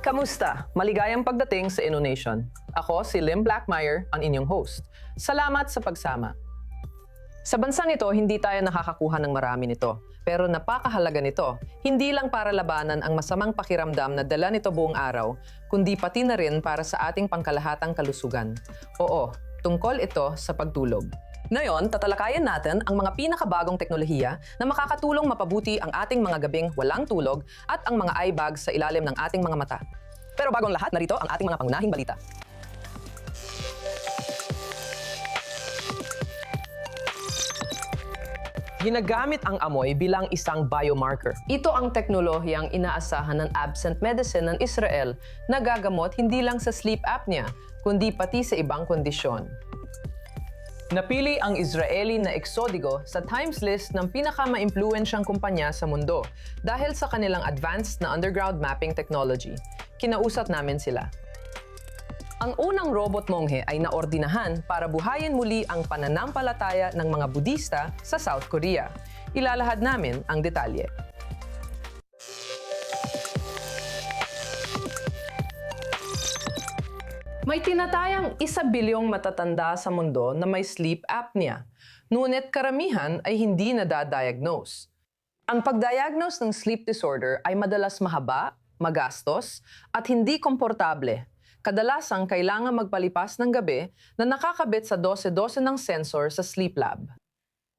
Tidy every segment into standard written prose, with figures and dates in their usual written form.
Kamusta? Maligayang pagdating sa InnoNation. Ako si Lim Blackmeyer, ang inyong host. Salamat sa pagsama. Sa bansang ito, hindi tayo nakakakuha ng marami nito. Pero napakahalaga nito, hindi lang para labanan ang masamang pakiramdam na dala nito buong araw, kundi pati na rin para sa ating pangkalahatang kalusugan. Oo, tungkol ito sa pagtulog. Ngayon, tatalakayan natin ang mga pinakabagong teknolohiya na makakatulong mapabuti ang ating mga gabing walang tulog at ang mga eye bags sa ilalim ng ating mga mata. Pero bagong lahat, narito ang ating mga pangunahing balita. Ginagamit ang amoy bilang isang biomarker. Ito ang teknolohiyang inaasahan ng Absent Medicine ng Israel na gagamot hindi lang sa sleep apnea, kundi pati sa ibang kondisyon. Napili ang Israeli na Exodigo sa Times list ng pinaka-maimpluwensyang kumpanya sa mundo dahil sa kanilang advanced na underground mapping technology. Kinausap namin sila. Ang unang robot monghe ay naordinahan para buhayin muli ang pananampalataya ng mga Budista sa South Korea. Ilalahad namin ang detalye. May tinatayang 1 bilyong matatanda sa mundo na may sleep apnea, ngunit karamihan ay hindi nadadiagnose. Ang pagdiagnose ng sleep disorder ay madalas mahaba, magastos, at hindi komportable. Kadalasang kailangan magpalipas ng gabi na nakakabit sa 12-12 ng sensor sa sleep lab.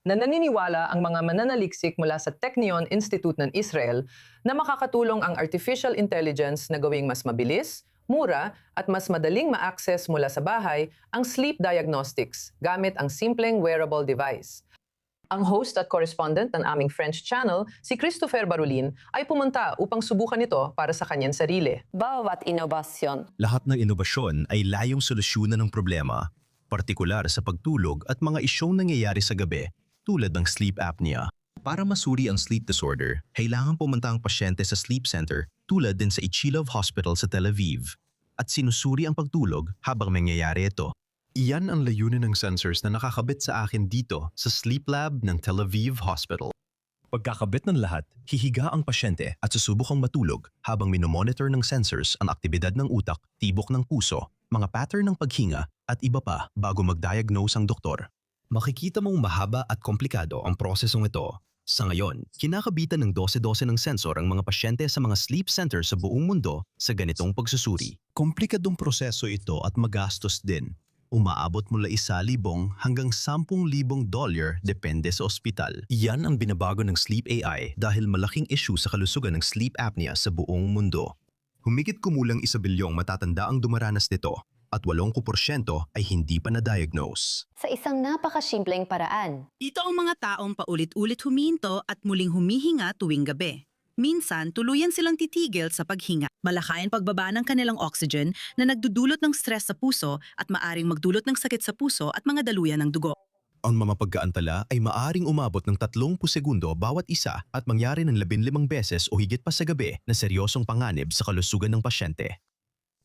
Naniniwala ang mga mananaliksik mula sa Technion Institute ng Israel na makakatulong ang artificial intelligence na gawing mas mabilis, mura at mas madaling ma-access mula sa bahay ang sleep diagnostics gamit ang simpleng wearable device. Ang host at correspondent ng aming French channel, si Christopher Barulin, ay pumunta upang subukan ito para sa kanyang sarili. Bawat inobasyon. Lahat ng inobasyon ay layong solusyonan ng problema, partikular sa pagtulog at mga isyong nangyayari sa gabi, tulad ng sleep apnea. Para masuri ang sleep disorder, kailangan pumunta ang pasyente sa sleep center tulad din sa Ichilov Hospital sa Tel Aviv at sinusuri ang pagtulog habang nangyayari ito. Iyan ang layunin ng sensors na nakakabit sa akin dito sa sleep lab ng Tel Aviv Hospital. Pagkakabit ng lahat, hihiga ang pasyente at susubukang matulog habang minomonitor ng sensors ang aktibidad ng utak, tibok ng puso, mga pattern ng paghinga at iba pa bago mag-diagnose ang doktor. Makikita mong mahaba at komplikado ang prosesong ito. Sa ngayon, kinakabitan ng 12-12 ng sensor ang mga pasyente sa mga sleep center sa buong mundo sa ganitong pagsusuri. Komplikadong proseso ito at magastos din. Umaabot mula $1,000 hanggang $10,000 depende sa ospital. Iyan ang binabago ng Sleep AI dahil malaking issue sa kalusugan ng sleep apnea sa buong mundo. Humigit kumulang 1 bilyong matatanda ang dumaranas nito at 80% ay hindi pa na-diagnose. Sa isang napakasimpleng paraan. Ito ang mga taong paulit-ulit huminto at muling humihinga tuwing gabi. Minsan, tuluyan silang titigil sa paghinga. Malaki ang pagbaba ng kanilang oxygen na nagdudulot ng stress sa puso at maaring magdulot ng sakit sa puso at mga daluyan ng dugo. Ang mga pagkaantala ay maaring umabot ng 30 segundo bawat isa at mangyari ng 15 beses o higit pa sa gabi na seryosong panganib sa kalusugan ng pasyente.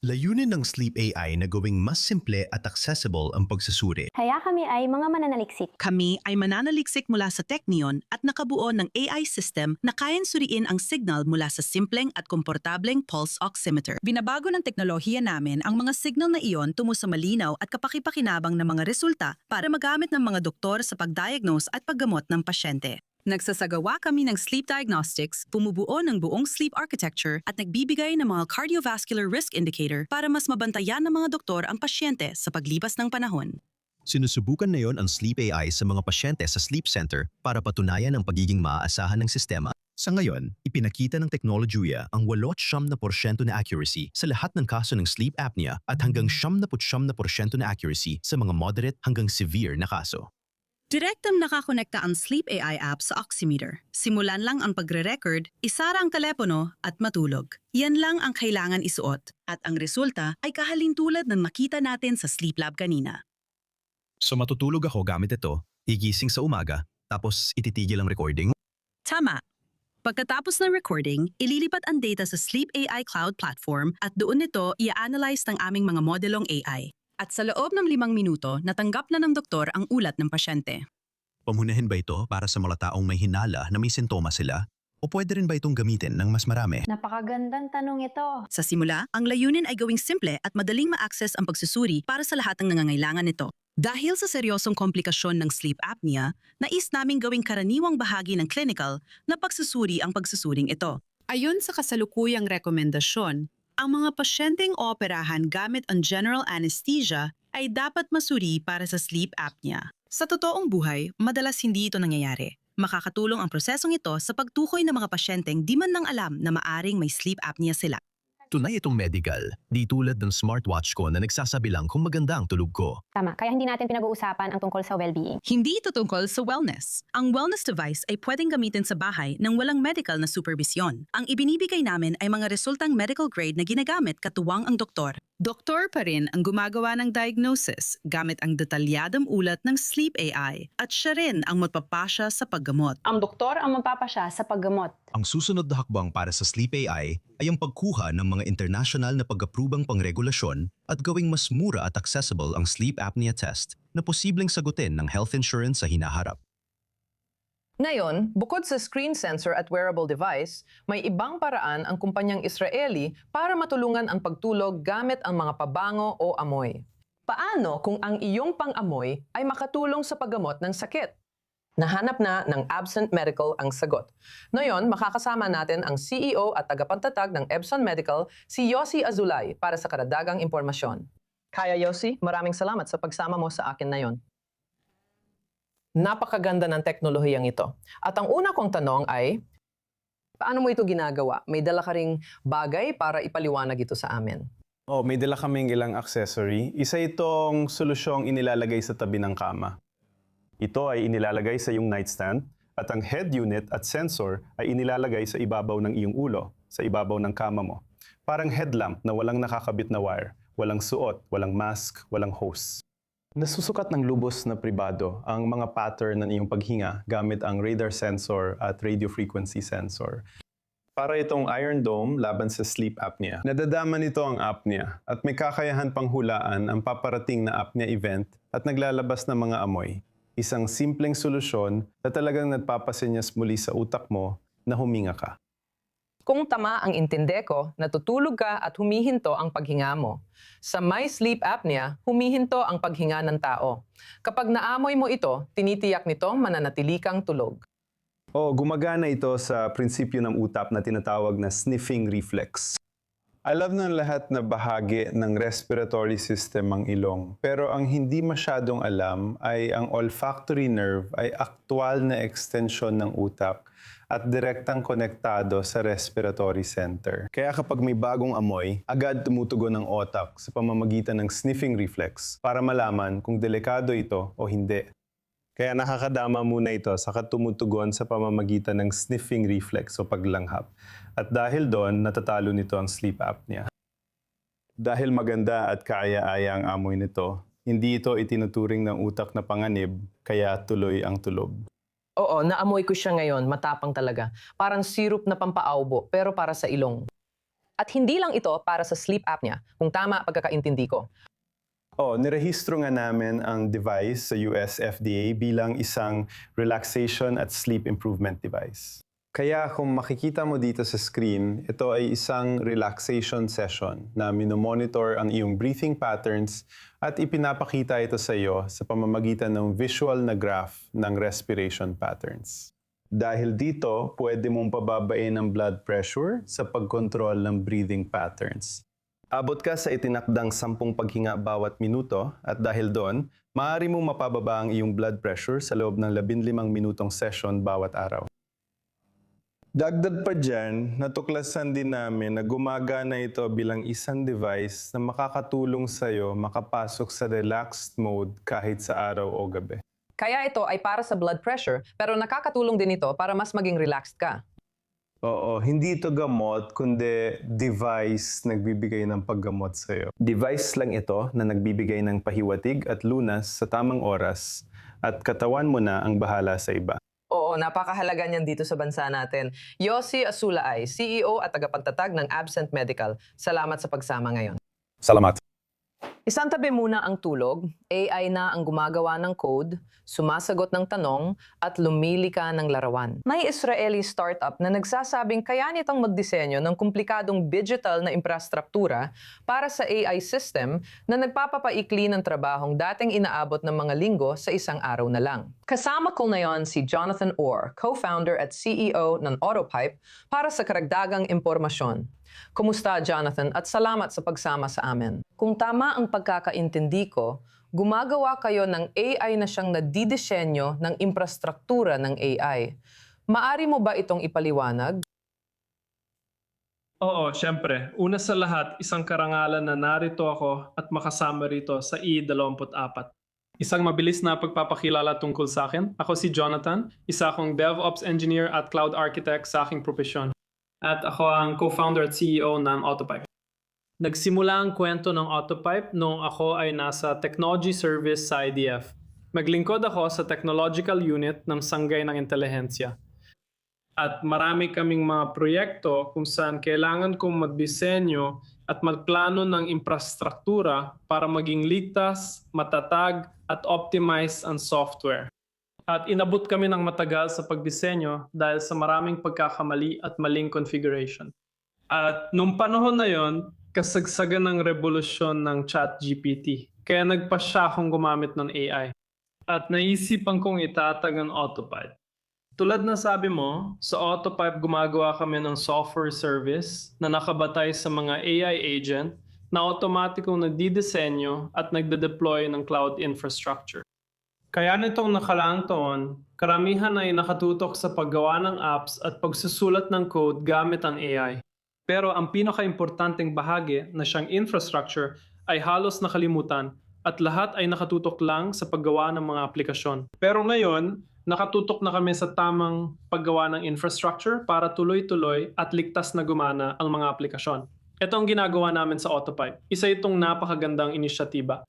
Layunin ng Sleep AI na gawing mas simple at accessible ang pagsusuri. Kaya kami ay mga mananaliksik. Kami ay mananaliksik mula sa Technion at nakabuo ng AI system na kayang suriin ang signal mula sa simpleng at komportableng pulse oximeter. Binabago ng teknolohiya namin ang mga signal na iyon tungo sa malinaw at kapakipakinabang na mga resulta para magamit ng mga doktor sa pagdiagnose at paggamot ng pasyente. Nagsasagawa kami ng sleep diagnostics, bumubuo ng buong sleep architecture at nagbibigay ng mga cardiovascular risk indicator para mas mabantayan ng mga doktor ang pasyente sa paglipas ng panahon. Sinusubukan na yon ang Sleep AI sa mga pasyente sa sleep center para patunayan ang pagiging maaasahan ng sistema. Sa ngayon, ipinakita ng teknolohiya ang 89% na accuracy sa lahat ng kaso ng sleep apnea at hanggang 79% na accuracy sa mga moderate hanggang severe na kaso. Direktang nakakonekta ang Sleep AI app sa oximeter. Simulan lang ang pagre-record, isara ang telepono at matulog. Yan lang ang kailangan isuot. At ang resulta ay kahalintulad ng makita natin sa Sleep Lab kanina. So matutulog ako gamit ito, igising sa umaga, tapos ititigil ang recording? Tama. Pagkatapos ng recording, ililipat ang data sa Sleep AI Cloud Platform at doon nito i-analyze ng aming mga modelong AI. At sa loob ng 5 minuto, natanggap na ng doktor ang ulat ng pasyente. Pamunahin ba ito para sa mga taong may hinala na may sintomas sila? O pwede rin ba itong gamitin ng mas marami? Napakagandang tanong ito. Sa simula, ang layunin ay gawing simple at madaling ma-access ang pagsusuri para sa lahat ng nangangailangan nito. Dahil sa seryosong komplikasyon ng sleep apnea, nais naming gawing karaniwang bahagi ng clinical na pagsusuri ang pagsusuring ito. Ayon sa kasalukuyang rekomendasyon, ang mga pasyenteng ooperahan gamit ang general anesthesia ay dapat masuri para sa sleep apnea. Sa totoong buhay, madalas hindi ito nangyayari. Makakatulong ang prosesong ito sa pagtukoy ng mga pasyenteng di man lang alam na maaring may sleep apnea sila. Tunay itong medical, di tulad ng smartwatch ko na nagsasabi lang kung maganda ang tulog ko. Tama, kaya hindi natin pinag-uusapan ang tungkol sa well-being. Hindi ito tungkol sa wellness. Ang wellness device ay pwedeng gamitin sa bahay nang walang medical na supervisyon. Ang ibinibigay namin ay mga resultang medical grade na ginagamit katuwang ang doktor. Doktor pa rin ang gumagawa ng diagnosis gamit ang detalyadong ulat ng Sleep AI at siya rin ang magpapasya sa paggamot. Ang doktor ang magpapasya sa paggamot. Ang susunod na hakbang para sa Sleep AI ay ang pagkuha ng mga international na pag-aprubang pangregulasyon at gawing mas mura at accessible ang sleep apnea test na posibleng sagutin ng health insurance sa hinaharap. Ngayon, bukod sa screen sensor at wearable device, may ibang paraan ang kumpanyang Israeli para matulungan ang pagtulog gamit ang mga pabango o amoy. Paano kung ang iyong pang-amoy ay makatulong sa paggamot ng sakit? Nahanap na ng Absent Medical ang sagot. Ngayon, makakasama natin ang CEO at tagapagtatag ng Epson Medical, si Yossi Azulay, para sa karagdagang impormasyon. Kaya Yossi, maraming salamat sa pagsama mo sa akin ngayon. Napakaganda ng teknolohiyang ito. At ang una kong tanong ay, paano mo ito ginagawa? May dala ka ring bagay para ipaliwanag ito sa amin. May dala kaming ilang accessory. Isa itong solusyong inilalagay sa tabi ng kama. Ito ay inilalagay sa iyong nightstand at ang head unit at sensor ay inilalagay sa ibabaw ng iyong ulo, sa ibabaw ng kama mo. Parang headlamp na walang nakakabit na wire, walang suot, walang mask, walang hose. Nasusukat ng lubos na pribado ang mga pattern ng iyong paghinga gamit ang radar sensor at radio frequency sensor. Para itong Iron Dome laban sa sleep apnea. Nadadama nito ang apnea at may kakayahan pang hulaan ang paparating na apnea event at naglalabas ng mga amoy. Isang simpleng solusyon na talagang nagpapasenyas muli sa utak mo na huminga ka. Kung tama ang intindi ko, natutulog ka at humihinto ang paghinga mo. Sa may sleep apnea, humihinto ang paghinga ng tao. Kapag naamoy mo ito, tinitiyak nito mananatili kang tulog. Gumagana ito sa prinsipyo ng utak na tinatawag na sniffing reflex. Alam ng lahat na bahagi ng respiratory system ang ilong, pero ang hindi masyadong alam ay ang olfactory nerve ay aktwal na extension ng utak at direktang konektado sa respiratory center. Kaya kapag may bagong amoy, agad tumutugon ang otak sa pamamagitan ng sniffing reflex para malaman kung delikado ito o hindi. Kaya nakakadama muna ito sa tumutugon sa pamamagitan ng sniffing reflex o paglanghap. At dahil doon, natatalo nito ang sleep apnea. Dahil maganda at kaaya-aya ang amoy nito, hindi ito itinuturing ng utak na panganib, kaya tuloy ang tulob. Oo, naamoy ko siya ngayon, matapang talaga. Parang syrup na pampaaubo, pero para sa ilong. At hindi lang ito para sa sleep apnea, kung tama pagkakaintindi ko. Nirehistro nga namin ang device sa US FDA bilang isang relaxation at sleep improvement device. Kaya kung makikita mo dito sa screen, ito ay isang relaxation session na minomonitor ang iyong breathing patterns at ipinapakita ito sa iyo sa pamamagitan ng visual na graph ng respiration patterns. Dahil dito, pwede mong pababain ang blood pressure sa pagkontrol ng breathing patterns. Abot ka sa itinakdang 10 paghinga bawat minuto at dahil doon, maaari mong mapababa ang iyong blood pressure sa loob ng 15 minutong session bawat araw. Dagdag pa dyan, natuklasan din namin na gumagana ito bilang isang device na makakatulong sa'yo makapasok sa relaxed mode kahit sa araw o gabi. Kaya ito ay para sa blood pressure, pero nakakatulong din ito para mas maging relaxed ka. Hindi ito gamot, kundi device nagbibigay ng paggamot sa'yo. Device lang ito na nagbibigay ng pahiwatig at lunas sa tamang oras at katawan mo na ang bahala sa iba. Oo, napakahalaga niyan dito sa bansa natin. Yossi Azulay, CEO at tagapagtatag ng Absent Medical. Salamat sa pagsama ngayon. Salamat. Isang tabi muna ang tulog, AI na ang gumagawa ng code, sumasagot ng tanong, at lumilika ng larawan. May Israeli startup na nagsasabing kaya nitong magdisenyo ng komplikadong digital na infrastruktura para sa AI system na nagpapapaikli ng trabahong dating inaabot ng mga linggo sa isang araw na lang. Kasama ko ngayon si Jonathan Orr, co-founder at CEO ng Autopipe, para sa karagdagang impormasyon. Kumusta, Jonathan, at salamat sa pagsama sa amin. Kung tama ang pagkakaintindi ko, gumagawa kayo ng AI na siyang nadidisenyo ng infrastruktura ng AI. Maari mo ba itong ipaliwanag? Oo, syempre. Una sa lahat, isang karangalan na narito ako at makasama rito sa I-24. Isang mabilis na pagpapakilala tungkol sa akin. Ako si Jonathan, isa akong DevOps engineer at cloud architect sa aking propesyon. At ako ang co-founder at CEO ng Autopipe. Nagsimula ang kwento ng Autopipe noong ako ay nasa technology service sa IDF. Maglingkod ako sa technological unit ng Sanggay ng Intelihensya. At marami kaming mga proyekto kung saan kailangan kong magdisenyo at magplano ng infrastruktura para maging ligtas, matatag at optimize ang software. At inabot kami ng matagal sa pagdisenyo dahil sa maraming pagkakamali at maling configuration. At nung panahon na yon, kasagsagan ng revolusyon ng ChatGPT. Kaya nagpasya akong gumamit ng AI. At naisipan kong itatag ang Autopipe. Tulad na sabi mo, sa Autopipe gumagawa kami ng software service na nakabatay sa mga AI agent na automatikong nagdidisenyo at nagde-deploy ng cloud infrastructure. Kaya nitong nakaraang taon, karamihan ay nakatutok sa paggawa ng apps at pagsusulat ng code gamit ang AI. Pero ang pinaka-importanteng bahagi na siyang infrastructure ay halos nakalimutan at lahat ay nakatutok lang sa paggawa ng mga aplikasyon. Pero ngayon, nakatutok na kami sa tamang paggawa ng infrastructure para tuloy-tuloy at ligtas na gumana ang mga aplikasyon. Ito ang ginagawa namin sa Autopipe. Isa itong napakagandang inisyatiba.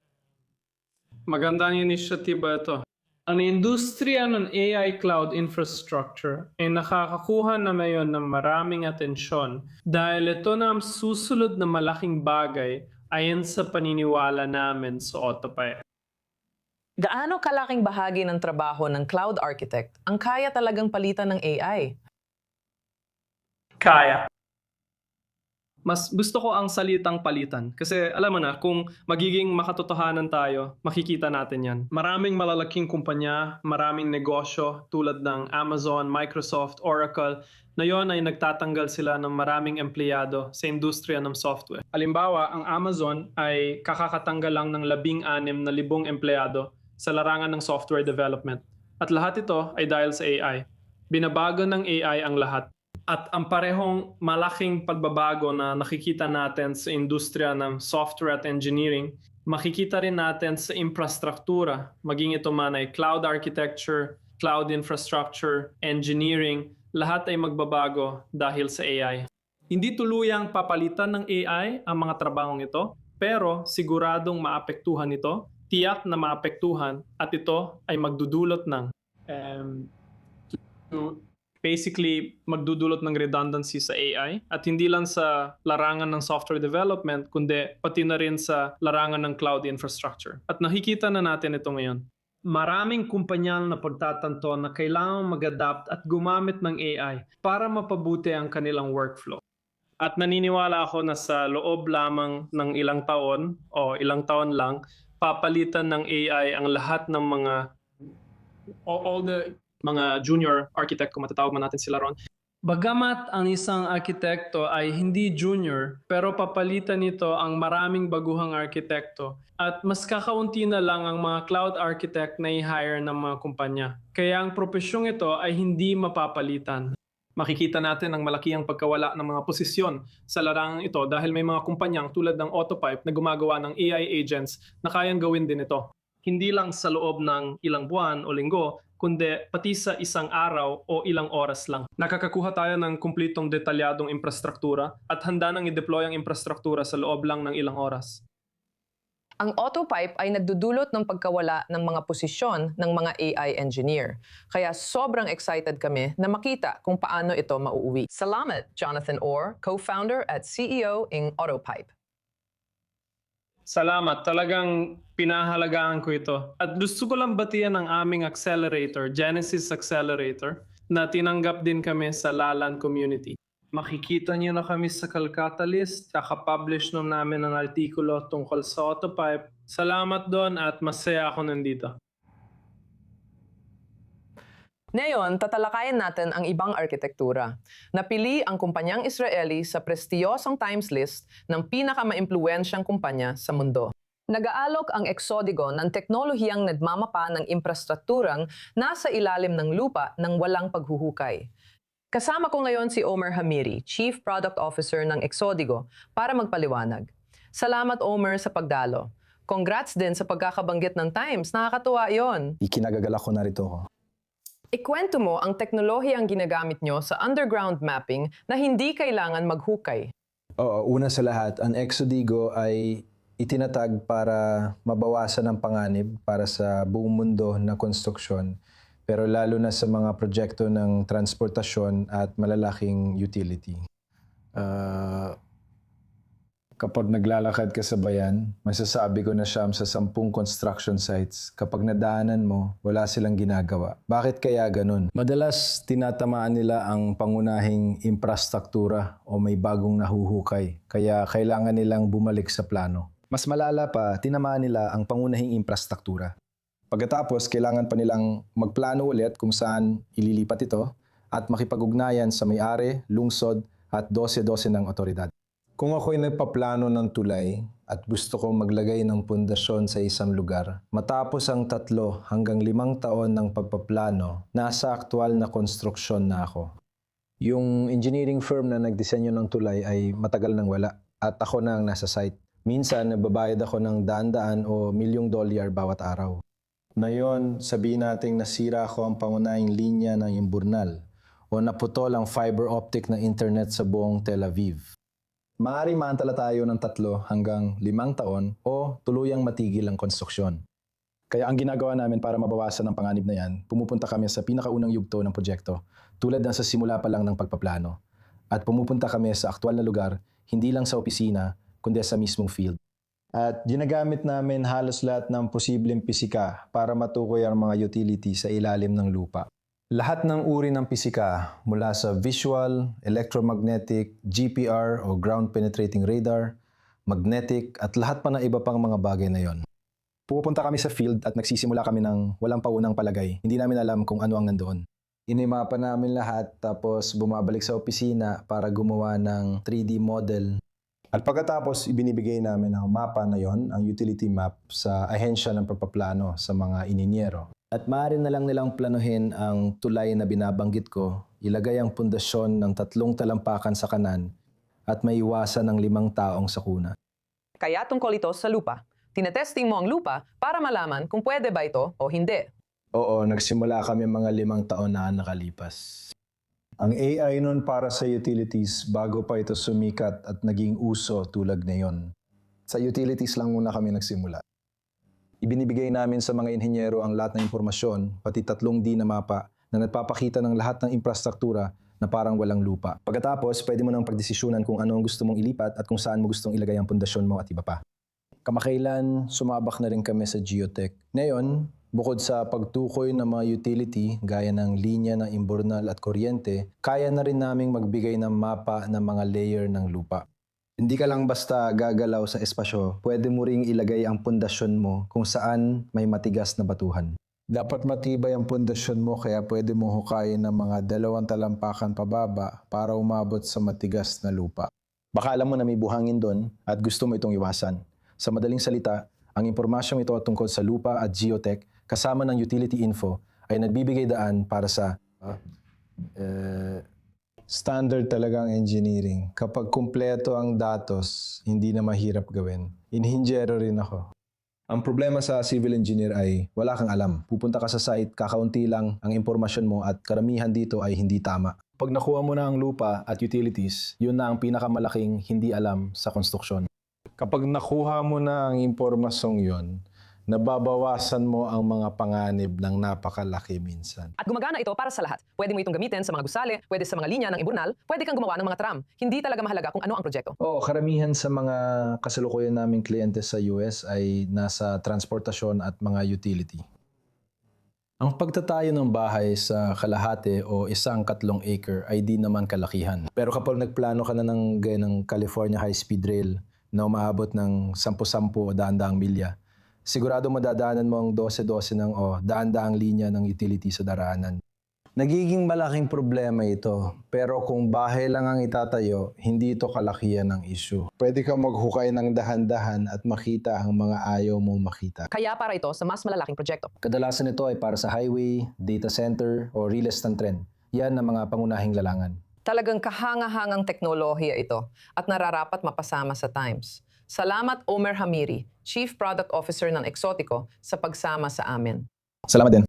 Magandang inisyatiba ito. Ang industriya ng AI cloud infrastructure ay nakakakuha na ngayon ng maraming atensyon dahil ito na ang susunod na malaking bagay ayon sa paniniwala namin sa Autopipe. Gaano kalaking bahagi ng trabaho ng cloud architect ang kaya talagang palitan ng AI? Kaya. Mas gusto ko ang salitang palitan. Kasi alam mo na, kung magiging makatotohanan tayo, makikita natin yan. Maraming malalaking kumpanya, maraming negosyo tulad ng Amazon, Microsoft, Oracle, na yon ay nagtatanggal sila ng maraming empleyado sa industriya ng software. Halimbawa, ang Amazon ay kakakatanggal lang ng 16,000 empleyado sa larangan ng software development. At lahat ito ay dahil sa AI. Binabago ng AI ang lahat. At ang parehong malaking pagbabago na nakikita natin sa industriya ng software at engineering, makikita rin natin sa infrastruktura, maging ito man ay cloud architecture, cloud infrastructure, engineering, lahat ay magbabago dahil sa AI. Hindi tuluyang papalitan ng AI ang mga trabahong ito, pero siguradong maapektuhan ito, tiyak na maapektuhan, at ito ay magdudulot ng basically magdudulot ng redundancy sa AI at hindi lang sa larangan ng software development kundi pati na rin sa larangan ng cloud infrastructure. At nakikita na natin ito ngayon. Maraming kumpanya na pagtatanto na kailangan mag-adapt at gumamit ng AI para mapabuti ang kanilang workflow. At naniniwala ako na sa loob lamang ng ilang taon o ilang taon lang, papalitan ng AI ang lahat ng all the mga junior architect, kung matatawag man natin sila ron. Bagamat ang isang arkitekto ay hindi junior, pero papalitan nito ang maraming baguhang arkitekto at mas kakaunti na lang ang mga cloud architect na i-hire ng mga kumpanya. Kaya ang profesyong ito ay hindi mapapalitan. Makikita natin ang malaki ang pagkawala ng mga posisyon sa larangan ito dahil may mga kumpanyang tulad ng Autopipe na gumagawa ng AI agents na kayang gawin din ito. Hindi lang sa loob ng ilang buwan o linggo, kundi pati sa isang araw o ilang oras lang. Nakakakuha tayo ng kumplitong detalyadong infrastruktura at handa nang i-deploy ang infrastruktura sa loob lang ng ilang oras. Ang Autopipe ay nagdudulot ng pagkawala ng mga posisyon ng mga AI engineer. Kaya sobrang excited kami na makita kung paano ito mauuwi. Salamat, Jonathan Orr, co-founder at CEO ng Autopipe. Salamat, talagang pinahalagaan ko ito. At gusto ko lang batiyan ang aming accelerator, Genesis Accelerator, na tinanggap din kami sa Lalan community. Makikita niyo na kami sa Calcutta list, kaka-publish nun namin ng artikulo tungkol sa autopipe. Salamat doon at masaya ako nandito. Ngayon, tatalakayin natin ang ibang arkitektura. Napili ang kumpanyang Israeli sa prestiyosong Times list ng pinakamaimpluwensyang kumpanya sa mundo. Nag-aalok ang Exodigo ng teknolohiyang nagmamapa ng infrastrukturang nasa ilalim ng lupa ng walang paghuhukay. Kasama ko ngayon si Omer Hamiri, Chief Product Officer ng Exodigo, para magpaliwanag. Salamat Omer sa pagdalo. Congrats din sa pagkakabanggit ng Times, nakakatuwa yon. Ikinagagalak ko na rito ko. Ikwento mo ang teknolohiyang ginagamit nyo sa underground mapping na hindi kailangan maghukay. Oo, una sa lahat, ang Exodigo ay itinatag para mabawasan ang panganib para sa buong mundo na konstruksyon, pero lalo na sa mga proyekto ng transportasyon at malalaking utility. Kapag naglalakad ka sa bayan, masasabi ko na siyam sa 10 construction sites. Kapag nadaanan mo, wala silang ginagawa. Bakit kaya ganun? Madalas tinatamaan nila ang pangunahing infrastruktura o may bagong nahuhukay. Kaya kailangan nilang bumalik sa plano. Mas malala pa, tinamaan nila ang pangunahing infrastruktura. Pagkatapos, kailangan pa nilang magplano ulit kung saan ililipat ito at makipag-ugnayan sa may-ari, lungsod at 12-12 ng otoridad. Kung ako'y nagpaplano ng tulay at gusto kong maglagay ng pundasyon sa isang lugar, matapos ang 3 hanggang 5 taon ng pagpaplano, nasa aktwal na konstruksyon na ako. Yung engineering firm na nagdisenyo ng tulay ay matagal nang wala at ako na ang nasa site. Minsan, nagbabayad ako ng daan-daan o $1,000,000 bawat araw. Ngayon, sabihin nating nasira ko ang pangunahing linya ng imburnal o naputol ang fiber optic na internet sa buong Tel Aviv. Maaari maantala tayo ng 3 hanggang 5 taon o tuluyang matigil ang konstruksyon. Kaya ang ginagawa namin para mabawasan ang panganib na yan, pumupunta kami sa pinakaunang yugto ng proyekto, tulad ng sa simula pa lang ng pagpaplano. At pumupunta kami sa aktwal na lugar, hindi lang sa opisina, kundi sa mismong field. At ginagamit namin halos lahat ng posibleng pisika para matukoy ang mga utility sa ilalim ng lupa. Lahat ng uri ng pisika, mula sa visual, electromagnetic, GPR o ground penetrating radar, magnetic at lahat pa ng iba pang mga bagay na yon. Pupunta kami sa field at nagsisimula kami ng walang paunang palagay. Hindi namin alam kung ano ang nandoon. Inimapa namin lahat tapos bumabalik sa opisina para gumawa ng 3D model. At pagkatapos, ibinibigay namin ang mapa na yon, ang utility map, sa ahensya ng pagpaplano sa mga ininyero. At maaari na lang nilang planuhin ang tulay na binabanggit ko, ilagay ang pundasyon ng 3 talampakan sa kanan at maiwasan ng 5 taong sakuna. Kaya tungkol ito sa lupa. Tinetesting mo ang lupa para malaman kung pwede ba ito o hindi. Oo, nagsimula kami mga 5 taon na nakalipas. Ang AI nun para sa utilities bago pa ito sumikat at naging uso tulad ngayon. Sa utilities lang muna kami nagsimula. Ibinibigay namin sa mga inhinyero ang lahat ng impormasyon, pati 3D na mapa na nagpapakita ng lahat ng infrastruktura na parang walang lupa. Pagkatapos, pwede mo nang pagdesisyonan kung ano ang gusto mong ilipat at kung saan mo gustong ilagay ang pundasyon mo at iba pa. Kamakailan, sumabak na rin kami sa geotech. Ngayon, bukod sa pagtukoy ng mga utility gaya ng linya ng imburnal at kuryente, kaya na rin naming magbigay ng mapa ng mga layer ng lupa. Hindi ka lang basta gagalaw sa espasyo, pwede mo ring ilagay ang pundasyon mo kung saan may matigas na batuhan. Dapat matibay ang pundasyon mo kaya pwede mo hukayin ng mga 2 talampakan pababa para umabot sa matigas na lupa. Baka alam mo na may buhangin doon at gusto mo itong iwasan. Sa madaling salita, ang impormasyong ito tungkol sa lupa at geotech kasama ng utility info ay nagbibigay daan para sa standard talaga ang engineering. Kapag kumpleto ang datos, hindi na mahirap gawin. Inhinjero rin ako. Ang problema sa civil engineer ay wala kang alam. Pupunta ka sa site, kakaunti lang ang impormasyon mo at karamihan dito ay hindi tama. Pag nakuha mo na ang lupa at utilities, yun na ang pinakamalaking hindi alam sa konstruksyon. Kapag nakuha mo na ang impormasyong yun, Nababawasan mo ang mga panganib ng napakalaki minsan. At gumagana ito para sa lahat. Pwede mo itong gamitin sa mga gusali, pwede sa mga linya ng imburnal, pwede kang gumawa ng mga tram. Hindi talaga mahalaga kung ano ang proyekto. Oo, karamihan sa mga kasalukuyan naming kliyente sa US ay nasa transportasyon at mga utility. Ang pagtatayo ng bahay sa kalahati o 1/3 acre ay di naman kalakihan. Pero kapag nagplano ka na ng gaya ng California High-Speed Rail na umaabot ng 10-10 o daan-daang milya, sigurado madadaanan mo ang 12-12 ng daan-daang linya ng utility sa daraanan. Nagiging malaking problema ito, pero kung bahay lang ang itatayo, hindi ito kalakihan ng issue. Pwede kang maghukay ng dahan-dahan at makita ang mga ayaw mo makita. Kaya para ito sa mas malalaking proyekto. Kadalasan ito ay para sa highway, data center, o real estate trend. Yan ang mga pangunahing lalangan. Talagang kahanga-hangang teknolohiya ito at nararapat mapasama sa Times. Salamat Omer Hamiri, Chief Product Officer ng Exotico, sa pagsama sa amin. Salamat din.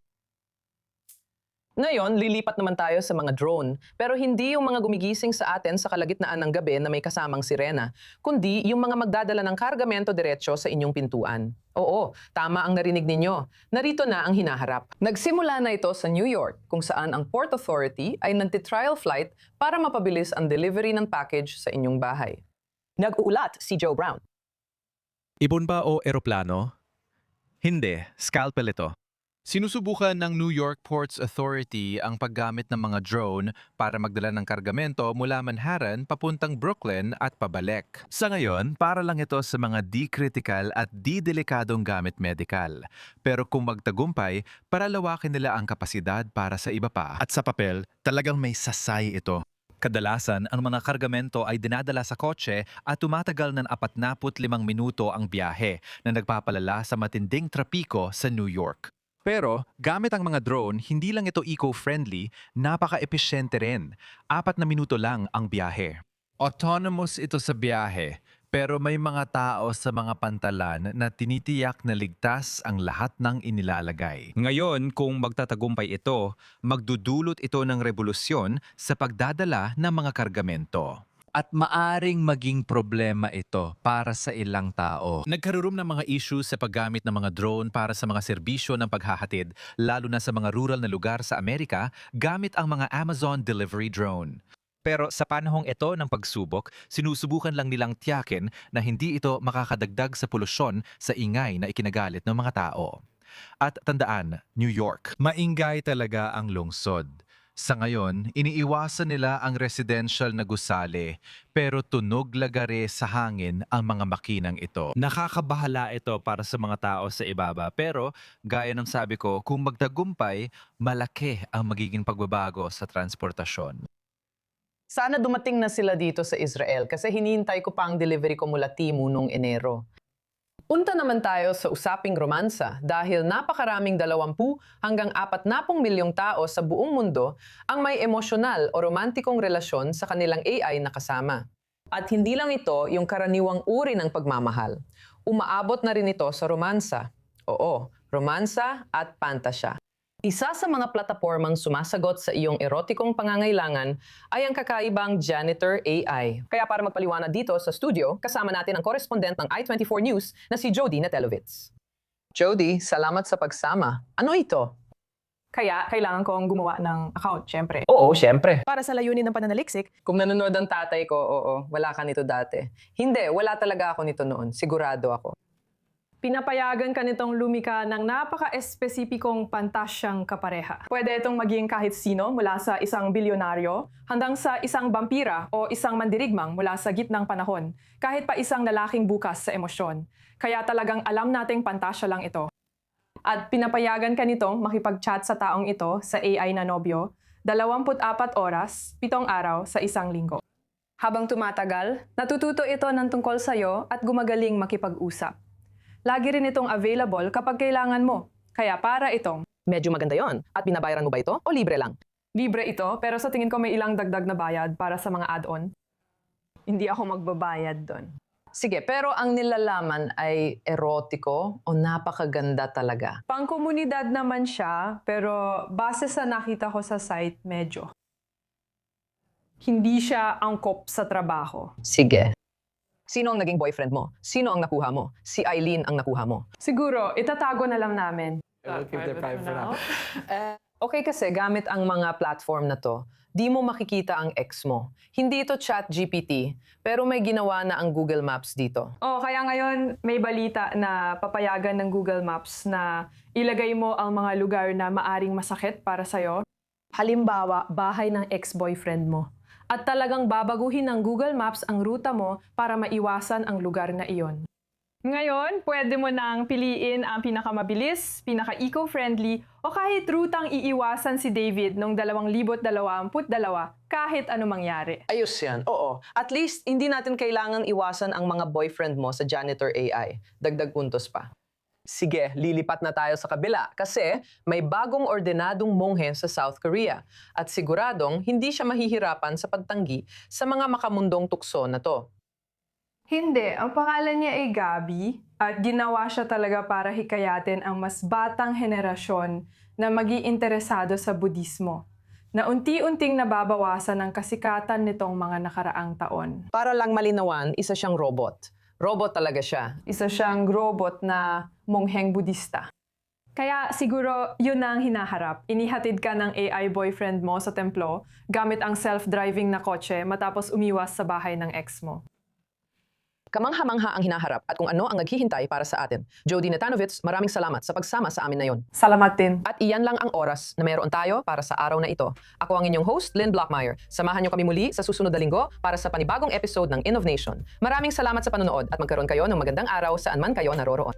Ngayon, lilipat naman tayo sa mga drone. Pero hindi yung mga gumigising sa atin sa kalagitnaan ng gabi na may kasamang sirena, kundi yung mga magdadala ng kargamento diretso sa inyong pintuan. Oo, tama ang narinig ninyo. Narito na ang hinaharap. Nagsimula na ito sa New York, kung saan ang Port Authority ay nagti-trial flight para mapabilis ang delivery ng package sa inyong bahay. Nag-uulat si Joe Brown. Ibon ba o eroplano? Hindi, scalpel ito. Sinusubukan ng New York Ports Authority ang paggamit ng mga drone para magdala ng kargamento mula Manhattan papuntang Brooklyn at pabalik. Sa ngayon, para lang ito sa mga di-critical at di-delikadong gamit medikal. Pero kung magtagumpay, paralawakin nila ang kapasidad para sa iba pa. At sa papel, talagang may sasay ito. Kadalasan, ang mga kargamento ay dinadala sa kotse at tumatagal ng 45 minuto ang biyahe na nagpapalala sa matinding trapiko sa New York. Pero gamit ang mga drone, hindi lang ito eco-friendly, napaka-epesyente rin. 4 na minuto lang ang biyahe. Autonomous ito sa biyahe, pero may mga tao sa mga pantalan na tinitiyak na ligtas ang lahat ng inilalagay. Ngayon, kung magtatagumpay ito, magdudulot ito ng revolusyon sa pagdadala ng mga kargamento. At maaring maging problema ito para sa ilang tao. Nagkaroon ng mga issues sa paggamit ng mga drone para sa mga serbisyo ng paghahatid, lalo na sa mga rural na lugar sa Amerika, gamit ang mga Amazon delivery drone. Pero sa panahong ito ng pagsubok, sinusubukan lang nilang tiyakin na hindi ito makakadagdag sa polusyon sa ingay na ikinagalit ng mga tao. At tandaan, New York, maingay talaga ang lungsod. Sa ngayon, iniiwasan nila ang residential na gusali, pero tunog lagare sa hangin ang mga makinang ito. Nakakabahala ito para sa mga tao sa ibaba, pero gaya ng sabi ko, kung magtagumpay, malaki ang magiging pagbabago sa transportasyon. Sana dumating na sila dito sa Israel kasi hinihintay ko pa ang delivery ko mula Temu noong Enero. Punta naman tayo sa usaping romansa dahil napakaraming 20 hanggang 40 milyong tao sa buong mundo ang may emosyonal o romantikong relasyon sa kanilang AI na kasama. At hindi lang ito yung karaniwang uri ng pagmamahal. Umaabot na rin ito sa romansa. Oo, romansa at pantasya. Isa sa mga platapormang sumasagot sa iyong erotikong pangangailangan ay ang kakaibang Janitor AI. Kaya para magpaliwanag dito sa studio, kasama natin ang correspondent ng I-24 News na si Jody Natelovitz. Jody, salamat sa pagsama. Ano ito? Kaya kailangan kong gumawa ng account, syempre. Oo, syempre. Para sa layunin ng pananaliksik, Kung nanonood ang tatay ko, oo, wala ka nito dati. Hindi, wala talaga ako nito noon. Sigurado ako. pinapayagan ka nitong lumika ng napaka-espesipikong pantasyang kapareha. Pwede itong maging kahit sino mula sa isang bilyonaryo hanggang sa isang vampira o isang mandirigmang mula sa gitnang panahon, kahit pa isang lalaking bukas sa emosyon. Kaya talagang alam nating pantasya lang ito. At pinapayagan ka nitong makipag-chat sa taong ito sa AI na nobyo, 24 oras, 7 araw sa isang linggo. Habang tumatagal, natututo ito ng tungkol sa'yo at gumagaling makipag-usap. Lagi rin itong available kapag kailangan mo. Kaya para itong, Medyo maganda yon. At binabayaran mo ba ito o libre lang? libre ito, pero sa tingin ko may ilang dagdag na bayad para sa mga add-on. Hindi ako magbabayad doon. Sige, pero ang nilalaman ay erotiko o napakaganda talaga? Pangkomunidad naman siya, pero base sa nakita ko sa site, medyo. Hindi siya angkop sa trabaho. Sige. Sino ang naging boyfriend mo? Sino ang nakuha mo? Si Eileen ang nakuha mo. Siguro, itatago na lang namin. Okay kasi gamit ang mga platform na to, di mo makikita ang ex mo. Hindi ito ChatGPT, pero may ginawa na ang Google Maps dito. Oh, kaya ngayon may balita na papayagan ng Google Maps na ilagay mo ang mga lugar na maaring masakit para sa'yo. Halimbawa, bahay ng ex-boyfriend mo. At talagang babaguhin ng Google Maps ang ruta mo para maiwasan ang lugar na iyon. Ngayon, pwede mo nang piliin ang pinakamabilis, pinaka-eco-friendly, o kahit rutang iiwasan si David noong 2022 kahit ano mangyari. Ayos yan, oo. At least, hindi natin kailangang iwasan ang mga boyfriend mo sa Janitor AI. Dagdag puntos pa. Sige, lilipat na tayo sa kabila kasi may bagong ordenadong monghe sa South Korea at siguradong hindi siya mahihirapan sa pagtanggi sa mga makamundong tukso na to. Hindi, ang pangalan niya ay Gabi at ginawa siya talaga para hikayatin ang mas batang henerasyon na maging interesado sa Budismo, na unti-unting nababawasan ang kasikatan nitong mga nakaraang taon. Para lang malinawan, isa siyang robot. Robot talaga siya. Isa siyang robot na mongheng Budista. Kaya siguro yun na ang hinaharap. Inihatid ka ng AI boyfriend mo sa templo gamit ang self-driving na kotse matapos umiwas sa bahay ng ex mo. Kamangha-mangha ang hinaharap at kung ano ang naghihintay para sa atin. Jody Netanovitz, maraming salamat sa pagsama sa amin na yon. Salamat din. At iyan lang ang oras na meron tayo para sa araw na ito. Ako ang inyong host, Lynn Blockmeyer. Samahan niyo kami muli sa susunod na linggo para sa panibagong episode ng Innovation. Maraming salamat sa panonood at magkaroon kayo ng magandang araw saan man kayo naroroon.